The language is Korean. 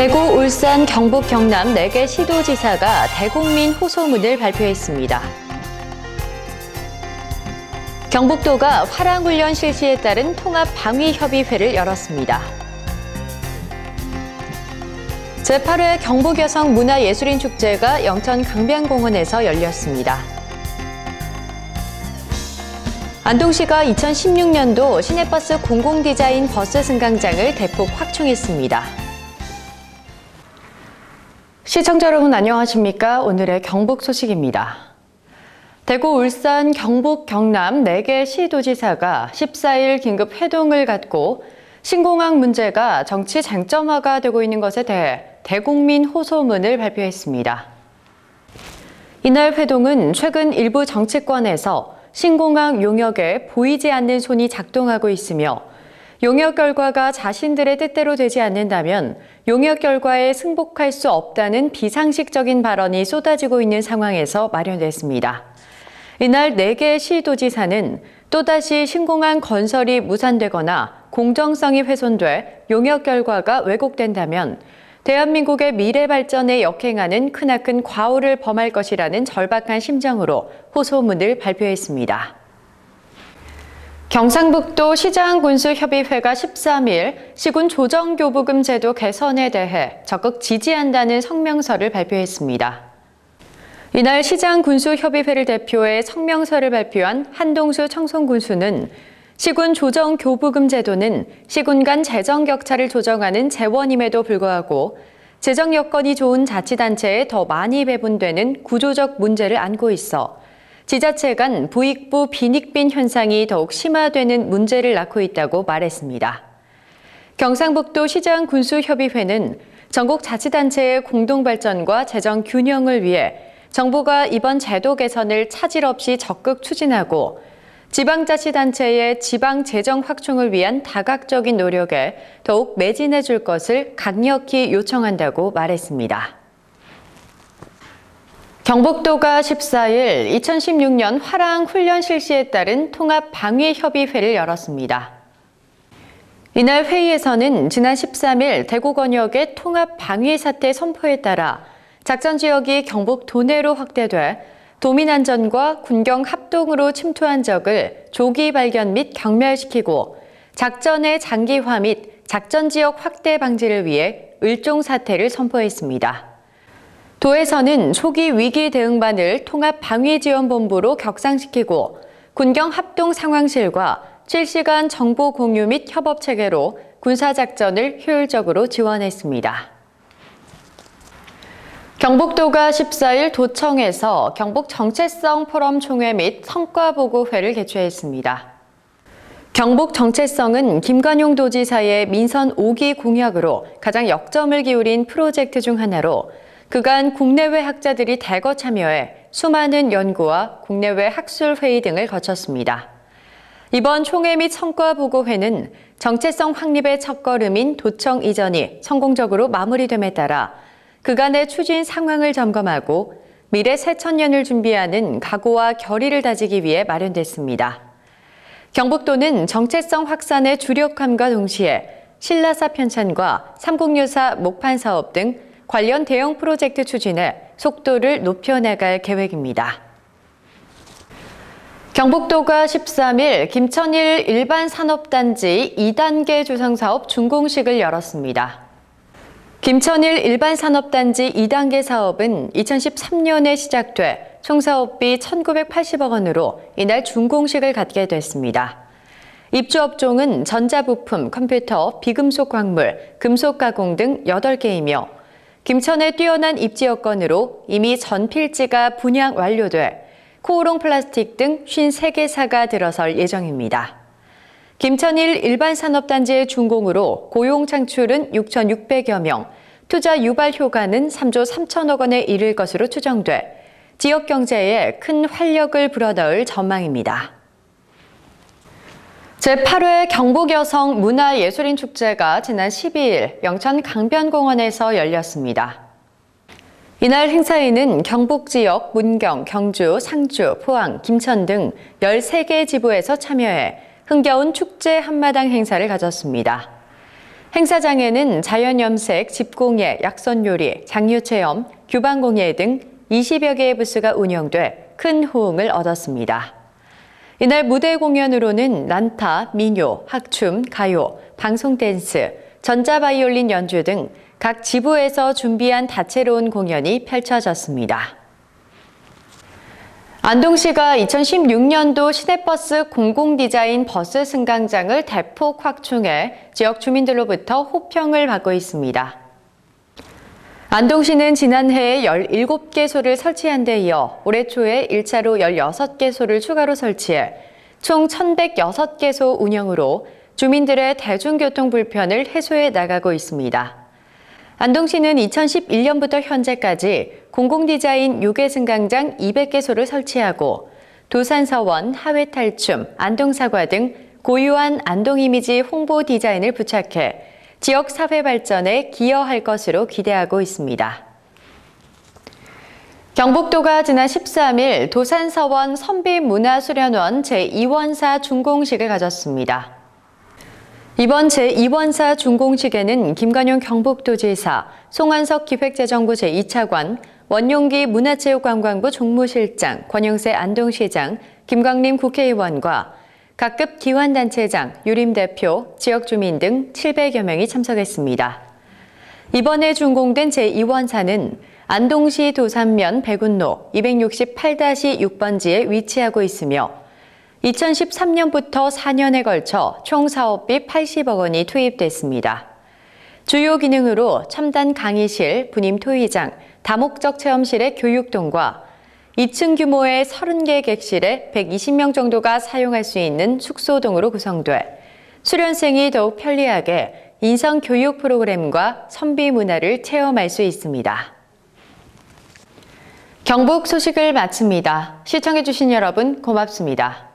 대구, 울산, 경북, 경남 4개 시도지사가 대국민 호소문을 발표했습니다. 경북도가 화랑훈련 실시에 따른 통합방위협의회를 열었습니다. 제8회 경북여성문화예술인축제가 영천 강변공원에서 열렸습니다. 안동시가 2016년도 시내버스 공공디자인 버스 승강장을 대폭 확충했습니다. 시청자 여러분 안녕하십니까? 오늘의 경북 소식입니다. 대구, 울산, 경북, 경남 4개 시도지사가 14일 긴급 회동을 갖고 신공항 문제가 정치 쟁점화가 되고 있는 것에 대해 대국민 호소문을 발표했습니다. 이날 회동은 최근 일부 정치권에서 신공항 용역에 보이지 않는 손이 작동하고 있으며 용역 결과가 자신들의 뜻대로 되지 않는다면 용역 결과에 승복할 수 없다는 비상식적인 발언이 쏟아지고 있는 상황에서 마련됐습니다. 이날 4개 시도지사는 또다시 신공항 건설이 무산되거나 공정성이 훼손돼 용역 결과가 왜곡된다면 대한민국의 미래 발전에 역행하는 크나큰 과오를 범할 것이라는 절박한 심정으로 호소문을 발표했습니다. 경상북도 시장군수협의회가 13일 시군 조정교부금 제도 개선에 대해 적극 지지한다는 성명서를 발표했습니다. 이날 시장군수협의회를 대표해 성명서를 발표한 한동수 청송군수는 시군 조정교부금 제도는 시군 간 재정 격차를 조정하는 재원임에도 불구하고 재정 여건이 좋은 자치단체에 더 많이 배분되는 구조적 문제를 안고 있어 지자체 간 부익부 빈익빈 현상이 더욱 심화되는 문제를 낳고 있다고 말했습니다. 경상북도 시장군수협의회는 전국 자치단체의 공동발전과 재정 균형을 위해 정부가 이번 제도 개선을 차질 없이 적극 추진하고 지방자치단체의 지방 재정 확충을 위한 다각적인 노력에 더욱 매진해 줄 것을 강력히 요청한다고 말했습니다. 경북도가 14일 2016년 화랑 훈련 실시에 따른 통합방위협의회를 열었습니다. 이날 회의에서는 지난 13일 대구 권역의 통합방위 사태 선포에 따라 작전 지역이 경북 도내로 확대돼 도민 안전과 군경 합동으로 침투한 적을 조기 발견 및 경멸시키고 작전의 장기화 및 작전 지역 확대 방지를 위해 을종 사태를 선포했습니다. 도에서는 초기 위기 대응반을 통합방위지원본부로 격상시키고 군경 합동 상황실과 실시간 정보 공유 및 협업 체계로 군사작전을 효율적으로 지원했습니다. 경북도가 14일 도청에서 경북 정체성 포럼 총회 및 성과보고회를 개최했습니다. 경북 정체성은 김관용 도지사의 민선 5기 공약으로 가장 역점을 기울인 프로젝트 중 하나로 그간 국내외 학자들이 대거 참여해 수많은 연구와 국내외 학술회의 등을 거쳤습니다. 이번 총회 및 성과보고회는 정체성 확립의 첫걸음인 도청 이전이 성공적으로 마무리됨에 따라 그간의 추진 상황을 점검하고 미래 새천년을 준비하는 각오와 결의를 다지기 위해 마련됐습니다. 경북도는 정체성 확산에 주력함과 동시에 신라사 편찬과 삼국유사 목판 사업 등 관련 대형 프로젝트 추진에 속도를 높여나갈 계획입니다. 경북도가 13일 김천일 일반산업단지 2단계 조성사업 준공식을 열었습니다. 김천일 일반산업단지 2단계 사업은 2013년에 시작돼 총 사업비 1,980억 원으로 이날 준공식을 갖게 됐습니다. 입주업종은 전자부품, 컴퓨터, 비금속 광물, 금속 가공 등 8개이며 김천의 뛰어난 입지 여건으로 이미 전 필지가 분양 완료돼 코오롱 플라스틱 등 53개사가 들어설 예정입니다. 김천일 일반산업단지의 준공으로 고용 창출은 6,600여 명, 투자 유발 효과는 3조 3천억 원에 이를 것으로 추정돼 지역 경제에 큰 활력을 불어넣을 전망입니다. 제8회 경북여성문화예술인축제가 지난 12일 영천 강변공원에서 열렸습니다. 이날 행사에는 경북 지역 문경, 경주, 상주, 포항, 김천 등 13개 지부에서 참여해 흥겨운 축제 한마당 행사를 가졌습니다. 행사장에는 자연염색, 집공예, 약선요리, 장유체험, 규방공예 등 20여 개의 부스가 운영돼 큰 호응을 얻었습니다. 이날 무대 공연으로는 난타, 민요, 학춤, 가요, 방송댄스, 전자바이올린 연주 등 각 지부에서 준비한 다채로운 공연이 펼쳐졌습니다. 안동시가 2016년도 시내버스 공공디자인 버스 승강장을 대폭 확충해 지역 주민들로부터 호평을 받고 있습니다. 안동시는 지난해에 17개소를 설치한 데 이어 올해 초에 1차로 16개소를 추가로 설치해 총 1,106개소 운영으로 주민들의 대중교통 불편을 해소해 나가고 있습니다. 안동시는 2011년부터 현재까지 공공디자인 6개 승강장 200개소를 설치하고 도산서원, 하회탈춤, 안동사과 등 고유한 안동 이미지 홍보 디자인을 부착해 지역 사회 발전에 기여할 것으로 기대하고 있습니다. 경북도가 지난 13일 도산서원 선비문화수련원 제2원사 준공식을 가졌습니다. 이번 제2원사 준공식에는 김관용 경북도지사, 송한석 기획재정부 제2차관, 원용기 문화체육관광부 종무실장, 권영세 안동시장, 김광림 국회의원과 각급 기관단체장, 유림대표, 지역주민 등 700여 명이 참석했습니다. 이번에 준공된 제2원사는 안동시 도산면 백운로 268-6번지에 위치하고 있으며 2013년부터 4년에 걸쳐 총 사업비 80억 원이 투입됐습니다. 주요 기능으로 첨단 강의실, 분임 토의장, 다목적 체험실의 교육동과 2층 규모의 30개 객실에 120명 정도가 사용할 수 있는 숙소동으로 구성돼 수련생이 더욱 편리하게 인성교육 프로그램과 선비 문화를 체험할 수 있습니다. 경북 소식을 마칩니다. 시청해주신 여러분 고맙습니다.